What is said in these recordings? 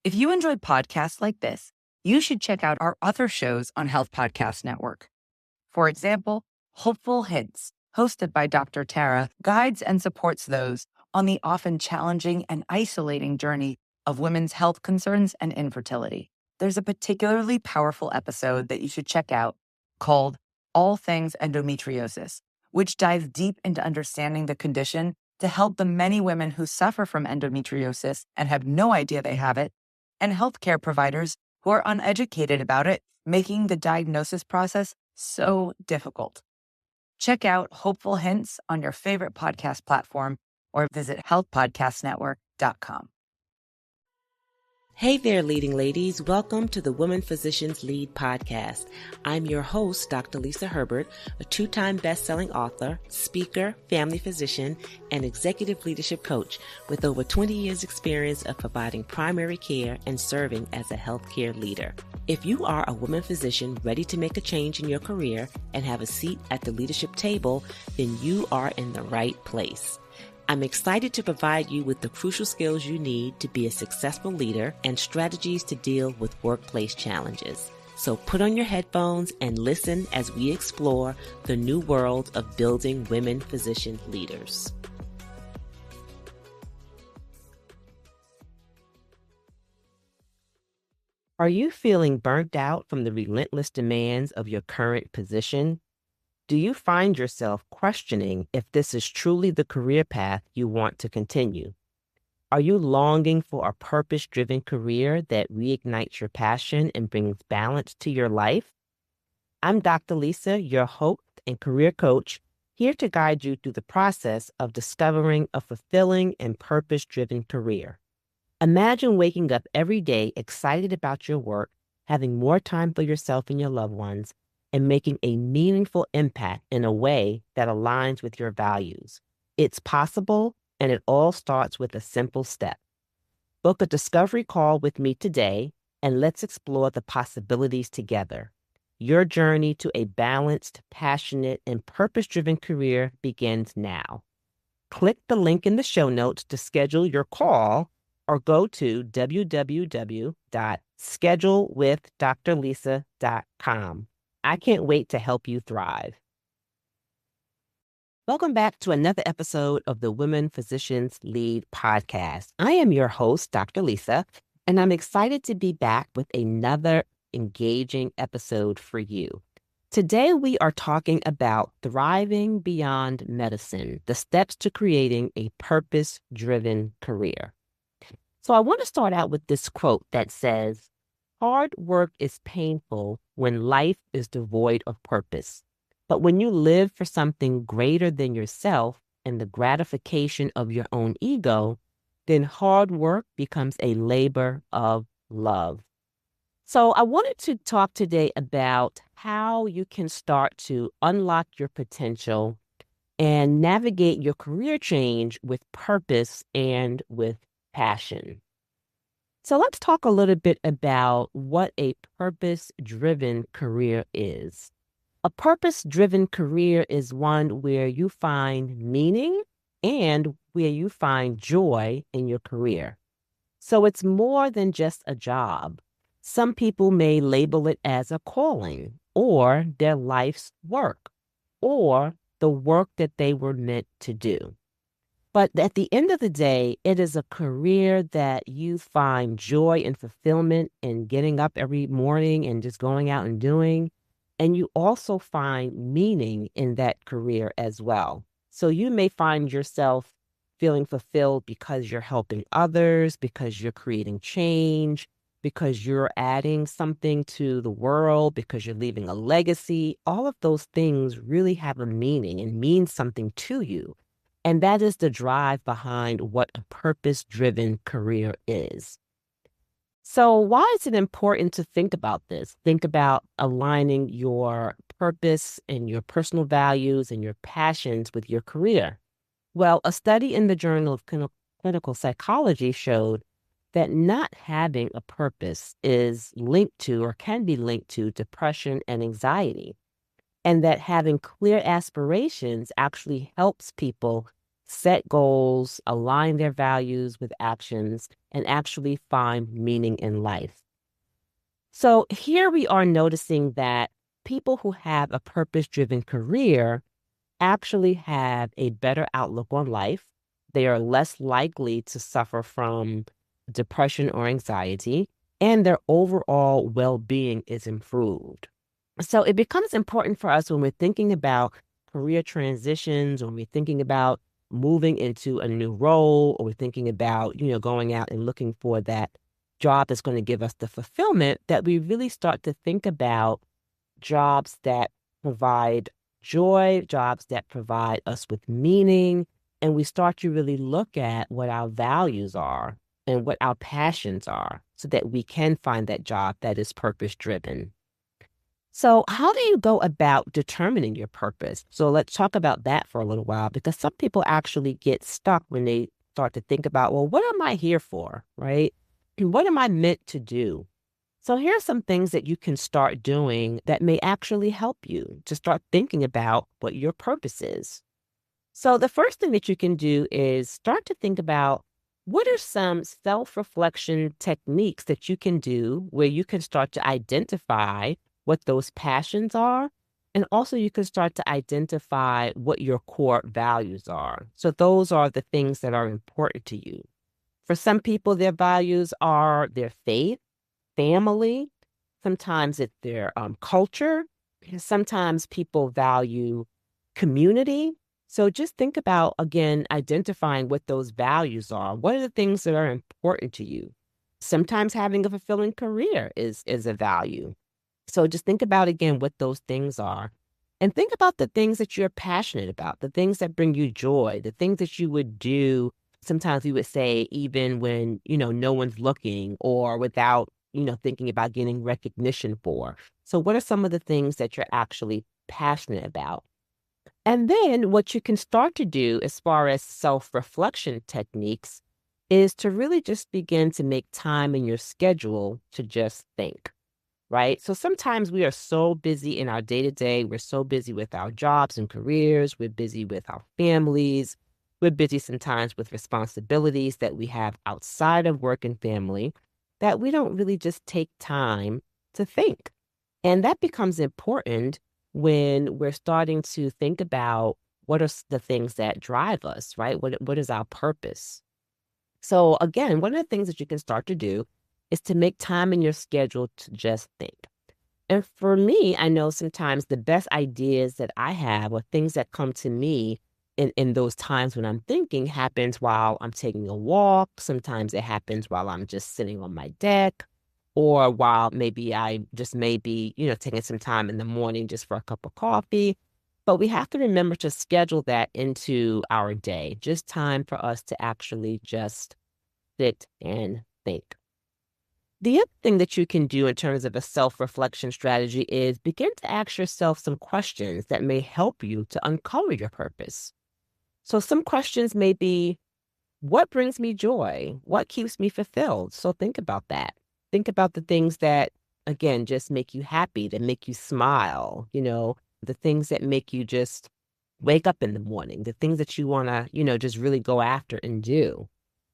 If you enjoy podcasts like this, you should check out our other shows on Health Podcast Network. For example, Hopeful Hints, hosted by Dr. Tara, guides and supports those on the often challenging and isolating journey of women's health concerns and infertility. There's a particularly powerful episode that you should check out called All Things Endometriosis, which dives deep into understanding the condition to help the many women who suffer from endometriosis and have no idea they have it, and healthcare providers who are uneducated about it, making the diagnosis process so difficult. Check out Hopeful Hints on your favorite podcast platform or visit healthpodcastnetwork.com. Hey there, leading ladies. Welcome to the Women Physicians Lead podcast. I'm your host, Dr. Lisa Herbert, a two-time best-selling author, speaker, family physician, and executive leadership coach with over 20 years experience of providing primary care and serving as a healthcare leader. If you are a woman physician ready to make a change in your career and have a seat at the leadership table, then you are in the right place. I'm excited to provide you with the crucial skills you need to be a successful leader and strategies to deal with workplace challenges. So put on your headphones and listen as we explore the new world of building women physician leaders. Are you feeling burnt out from the relentless demands of your current position? Do you find yourself questioning if this is truly the career path you want to continue? Are you longing for a purpose-driven career that reignites your passion and brings balance to your life? I'm Dr. Lisa, your host and career coach, here to guide you through the process of discovering a fulfilling and purpose-driven career. Imagine waking up every day excited about your work, having more time for yourself and your loved ones, and making a meaningful impact in a way that aligns with your values. It's possible, and it all starts with a simple step. Book a discovery call with me today, and let's explore the possibilities together. Your journey to a balanced, passionate, and purpose-driven career begins now. Click the link in the show notes to schedule your call, or go to www.schedulewithdrlisa.com. I can't wait to help you thrive. Welcome back to another episode of the Women Physicians Lead podcast. I am your host, Dr. Lisa, and I'm excited to be back with another engaging episode for you. Today, we are talking about thriving beyond medicine, the steps to creating a purpose-driven career. So I want to start out with this quote that says, "Hard work is painful when life is devoid of purpose. But when you live for something greater than yourself and the gratification of your own ego, then hard work becomes a labor of love." So I wanted to talk today about how you can start to unlock your potential and navigate your career change with purpose and with passion. So let's talk a little bit about what a purpose-driven career is. A purpose-driven career is one where you find meaning and where you find joy in your career. So it's more than just a job. Some people may label it as a calling or their life's work or the work that they were meant to do. But at the end of the day, it is a career that you find joy and fulfillment in getting up every morning and just going out and doing. And you also find meaning in that career as well. So you may find yourself feeling fulfilled because you're helping others, because you're creating change, because you're adding something to the world, because you're leaving a legacy. All of those things really have a meaning and mean something to you. And that is the drive behind what a purpose-driven career is. So why is it important to think about this? Think about aligning your purpose and your personal values and your passions with your career. Well, a study in the Journal of Clinical Psychology showed that not having a purpose is linked to or can be linked to depression and anxiety, and that having clear aspirations actually helps people set goals, align their values with actions, and actually find meaning in life. So here we are noticing that people who have a purpose-driven career actually have a better outlook on life. They are less likely to suffer from depression or anxiety, and their overall well-being is improved. So it becomes important for us when we're thinking about career transitions, when we're thinking about moving into a new role, or we're thinking about, going out and looking for that job that's going to give us the fulfillment, that we really start to think about jobs that provide joy, jobs that provide us with meaning, and we start to really look at what our values are and what our passions are so that we can find that job that is purpose driven. So, how do you go about determining your purpose? So, let's talk about that for a little while because some people actually get stuck when they start to think about, well, what am I here for? Right? And what am I meant to do? So, here are some things that you can start doing that may actually help you to start thinking about what your purpose is. So, the first thing that you can do is start to think about what are some self reflection techniques that you can do where you can start to identify what those passions are. And also, you can start to identify what your core values are. So, those are the things that are important to you. For some people, their values are their faith, family, sometimes it's their culture, and sometimes people value community. So just think about, again, identifying what those values are. What are the things that are important to you? Sometimes having a fulfilling career is a value. So just think about, again, what those things are. And think about the things that you're passionate about, the things that bring you joy, the things that you would do. Sometimes we would say, even when, no one's looking or without, thinking about getting recognition for. So what are some of the things that you're actually passionate about? And then what you can start to do as far as self-reflection techniques is to really just begin to make time in your schedule to just think, right? So sometimes we are so busy in our day to day. We're so busy with our jobs and careers. We're busy with our families. We're busy sometimes with responsibilities that we have outside of work and family that we don't really just take time to think. And that becomes important when we're starting to think about what are the things that drive us, right? What is our purpose? So again, one of the things that you can start to do is to make time in your schedule to just think. And for me, I know sometimes the best ideas that I have or things that come to me in those times when I'm thinking happens while I'm taking a walk. Sometimes it happens while I'm just sitting on my deck or while maybe I just may be, taking some time in the morning just for a cup of coffee. But we have to remember to schedule that into our day, just time for us to actually just sit and think. The other thing that you can do in terms of a self reflection strategy is begin to ask yourself some questions that may help you to uncover your purpose. So, some questions may be, what brings me joy? What keeps me fulfilled? So, think about that. Think about the things that, again, just make you happy, that make you smile, the things that make you just wake up in the morning, the things that you want to, just really go after and do.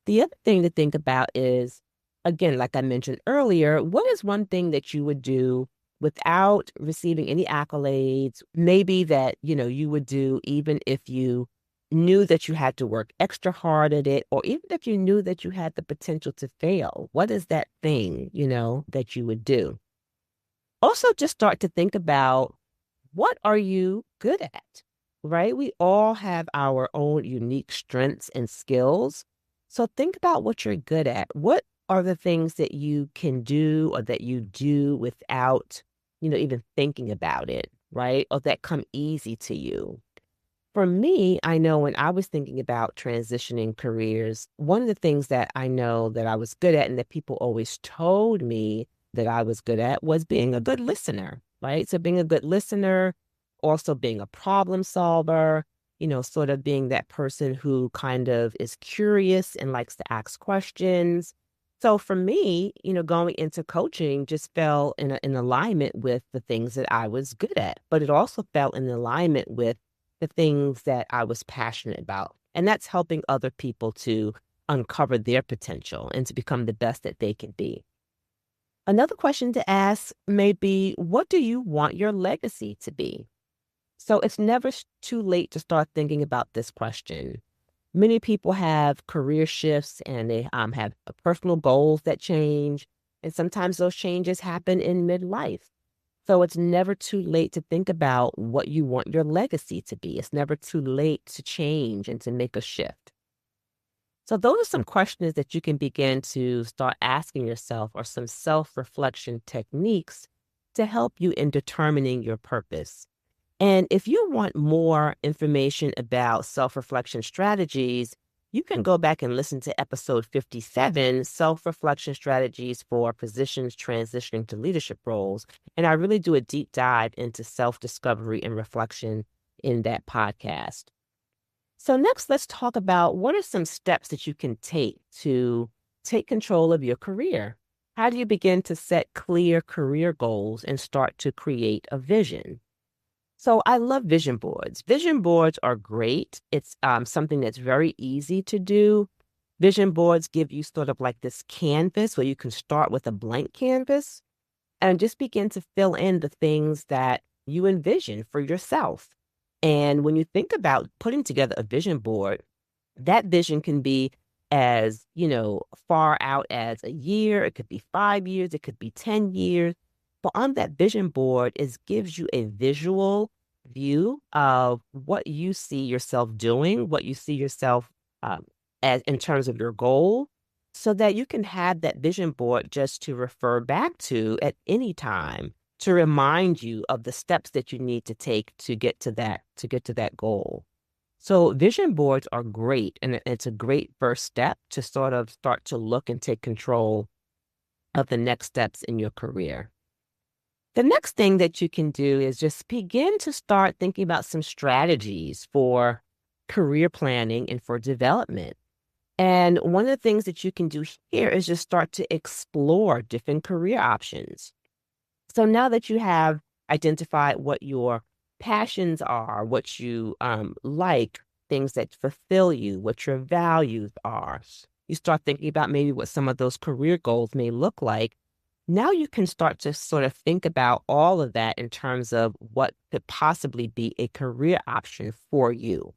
The other thing to think about is, again, like I mentioned earlier, what is one thing that you would do without receiving any accolades? Maybe that, you would do even if you knew that you had to work extra hard at it, or even if you knew that you had the potential to fail. What is that thing, that you would do? Also, just start to think about what are you good at, right? We all have our own unique strengths and skills. So think about what you're good at. What are the things that you can do or that you do without, even thinking about it, right? Or that come easy to you. For me, I know when I was thinking about transitioning careers, one of the things that I know that I was good at and that people always told me that I was good at was being a good listener, right? So being a good listener, also being a problem solver, sort of being that person who kind of is curious and likes to ask questions. So for me, going into coaching just fell in alignment with the things that I was good at, but it also fell in alignment with the things that I was passionate about. And that's helping other people to uncover their potential and to become the best that they can be. Another question to ask may be, what do you want your legacy to be? So it's never too late to start thinking about this question. Many people have career shifts and they have personal goals that change. And sometimes those changes happen in midlife. So it's never too late to think about what you want your legacy to be. It's never too late to change and to make a shift. So those are some questions that you can begin to start asking yourself, or some self-reflection techniques to help you in determining your purpose. And if you want more information about self-reflection strategies, you can go back and listen to episode 57, Self-Reflection Strategies for Positions Transitioning to Leadership Roles. And I really do a deep dive into self-discovery and reflection in that podcast. So next, let's talk about what are some steps that you can take to take control of your career. How do you begin to set clear career goals and start to create a vision? So I love vision boards. Vision boards are great. It's something that's very easy to do. Vision boards give you sort of like this canvas where you can start with a blank canvas and just begin to fill in the things that you envision for yourself. And when you think about putting together a vision board, that vision can be as, far out as a year, it could be 5 years, it could be 10 years. But on that vision board, it gives you a visual view of what you see yourself doing, what you see yourself um, as in terms of your goal, so that you can have that vision board just to refer back to at any time to remind you of the steps that you need to take to get to that goal. So vision boards are great, and it's a great first step to sort of start to look and take control of the next steps in your career. The next thing that you can do is just begin to start thinking about some strategies for career planning and for development. And one of the things that you can do here is just start to explore different career options. So now that you have identified what your passions are, what you like, things that fulfill you, what your values are, you start thinking about maybe what some of those career goals may look like. Now you can start to sort of think about all of that in terms of what could possibly be a career option for you.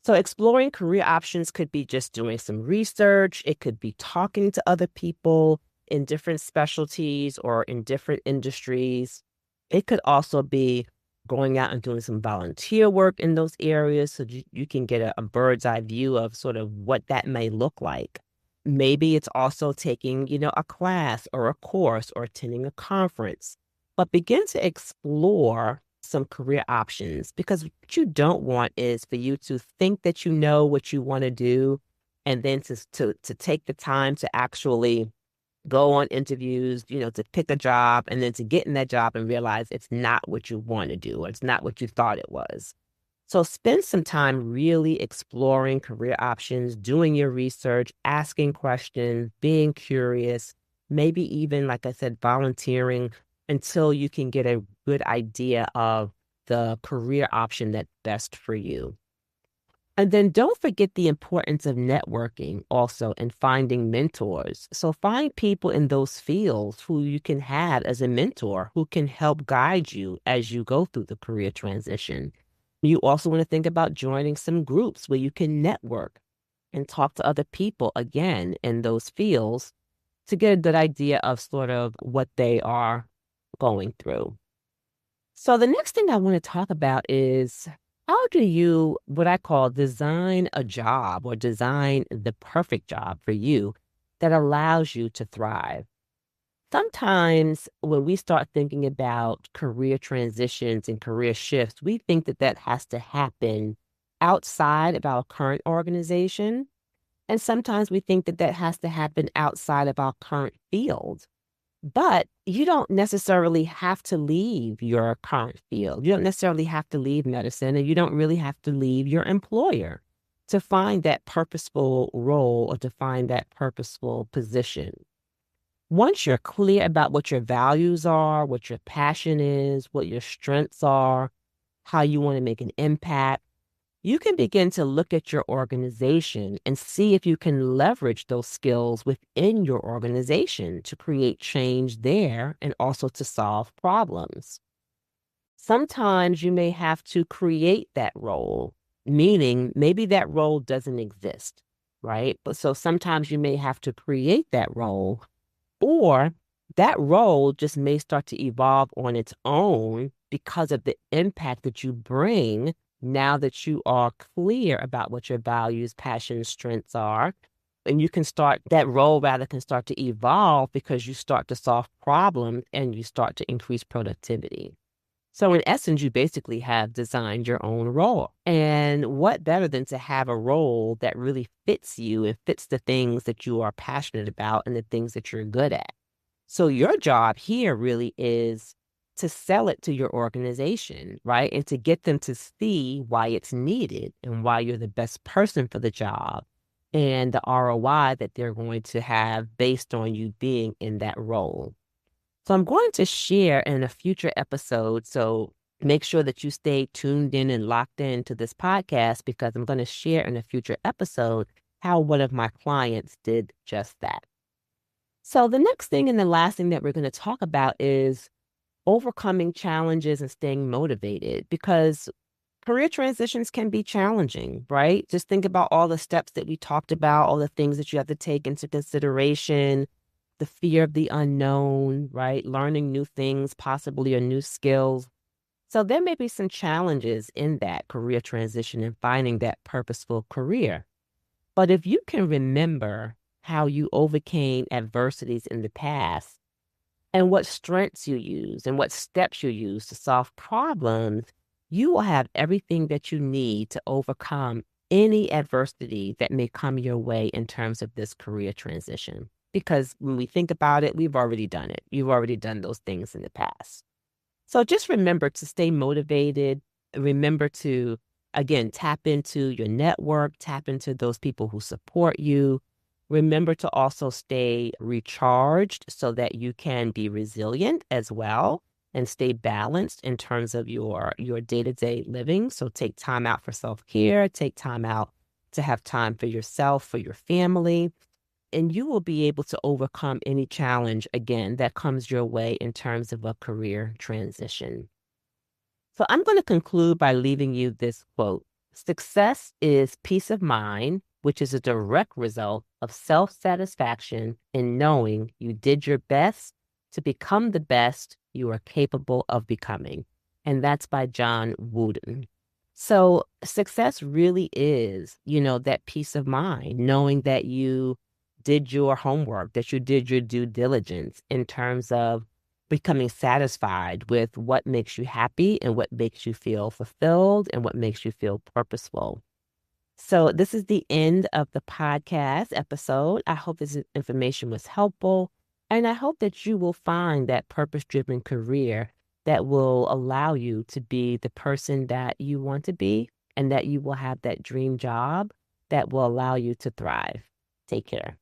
So exploring career options could be just doing some research. It could be talking to other people in different specialties or in different industries. It could also be going out and doing some volunteer work in those areas so you can get a bird's eye view of sort of what that may look like. Maybe it's also taking, a class or a course or attending a conference. But begin to explore some career options, because what you don't want is for you to think that you know what you want to do and then to take the time to actually go on interviews, to pick a job and then to get in that job and realize it's not what you want to do or it's not what you thought it was. So spend some time really exploring career options, doing your research, asking questions, being curious, maybe even, like I said, volunteering until you can get a good idea of the career option that's best for you. And then don't forget the importance of networking also and finding mentors. So find people in those fields who you can have as a mentor who can help guide you as you go through the career transition. You also want to think about joining some groups where you can network and talk to other people again in those fields to get a good idea of sort of what they are going through. So the next thing I want to talk about is, how do you, what I call, design a job or design the perfect job for you that allows you to thrive? Sometimes when we start thinking about career transitions and career shifts, we think that that has to happen outside of our current organization. And sometimes we think that that has to happen outside of our current field. But you don't necessarily have to leave your current field. You don't necessarily have to leave medicine, and you don't really have to leave your employer to find that purposeful role or to find that purposeful position. Once you're clear about what your values are, what your passion is, what your strengths are, how you want to make an impact, you can begin to look at your organization and see if you can leverage those skills within your organization to create change there and also to solve problems. Sometimes you may have to create that role, meaning maybe that role doesn't exist, right? But so sometimes you may have to create that role, or that role just may start to evolve on its own because of the impact that you bring now that you are clear about what your values, passions, strengths are. And you can start, that role rather can start to evolve because you start to solve problems and you start to increase productivity. So in essence, you basically have designed your own role. And what better than to have a role that really fits you and fits the things that you are passionate about and the things that you're good at. So your job here really is to sell it to your organization, right? And to get them to see why it's needed and why you're the best person for the job and the ROI that they're going to have based on you being in that role. So I'm going to share in a future episode. So make sure that you stay tuned in and locked into this podcast because I'm going to share in a future episode how one of my clients did just that. So the next thing and the last thing that we're going to talk about is overcoming challenges and staying motivated because career transitions can be challenging, right? Just think about all the steps that we talked about, all the things that you have to take into consideration, the fear of the unknown, right? Learning new things, possibly or new skills. So there may be some challenges in that career transition and finding that purposeful career. But if you can remember how you overcame adversities in the past and what strengths you use and what steps you use to solve problems, you will have everything that you need to overcome any adversity that may come your way in terms of this career transition. Because when we think about it, we've already done it. You've already done those things in the past. So just remember to stay motivated. Remember to, again, tap into your network, tap into those people who support you. Remember to also stay recharged so that you can be resilient as well and stay balanced in terms of your day-to-day living. So take time out for self-care, take time out to have time for yourself, for your family, and you will be able to overcome any challenge, again, that comes your way in terms of a career transition. So I'm going to conclude by leaving you this quote. Success is peace of mind, which is a direct result of self-satisfaction in knowing you did your best to become the best you are capable of becoming. And that's by John Wooden. So success really is, that peace of mind, knowing that you did your homework, that you did your due diligence in terms of becoming satisfied with what makes you happy and what makes you feel fulfilled and what makes you feel purposeful. So this is the end of the podcast episode. I hope this information was helpful, and I hope that you will find that purpose-driven career that will allow you to be the person that you want to be and that you will have that dream job that will allow you to thrive. Take care.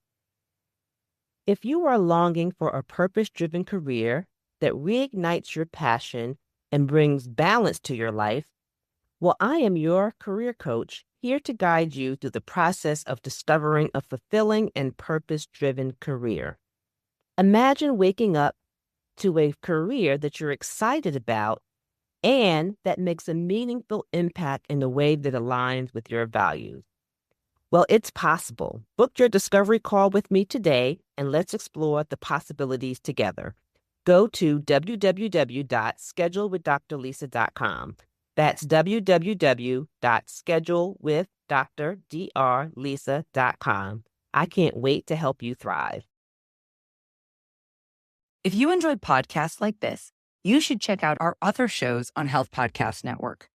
If you are longing for a purpose-driven career that reignites your passion and brings balance to your life, well, I am your career coach here to guide you through the process of discovering a fulfilling and purpose-driven career. Imagine waking up to a career that you're excited about and that makes a meaningful impact in a way that aligns with your values. Well, it's possible. Book your discovery call with me today, and let's explore the possibilities together. Go to www.schedulewithdrlisa.com. That's www.schedulewithdrlisa.com. I can't wait to help you thrive. If you enjoyed podcasts like this, you should check out our other shows on Health Podcast Network.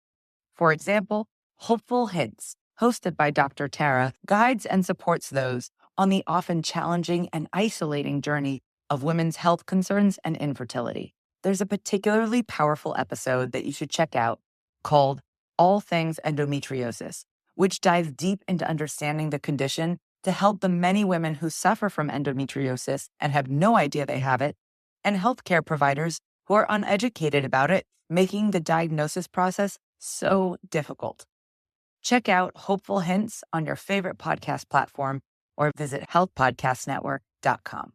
For example, Hopeful Hints, hosted by Dr. Tara, guides and supports those on the often challenging and isolating journey of women's health concerns and infertility. There's a particularly powerful episode that you should check out called All Things Endometriosis, which dives deep into understanding the condition to help the many women who suffer from endometriosis and have no idea they have it, and healthcare providers who are uneducated about it, making the diagnosis process so difficult. Check out Hopeful Hints on your favorite podcast platform or visit healthpodcastnetwork.com.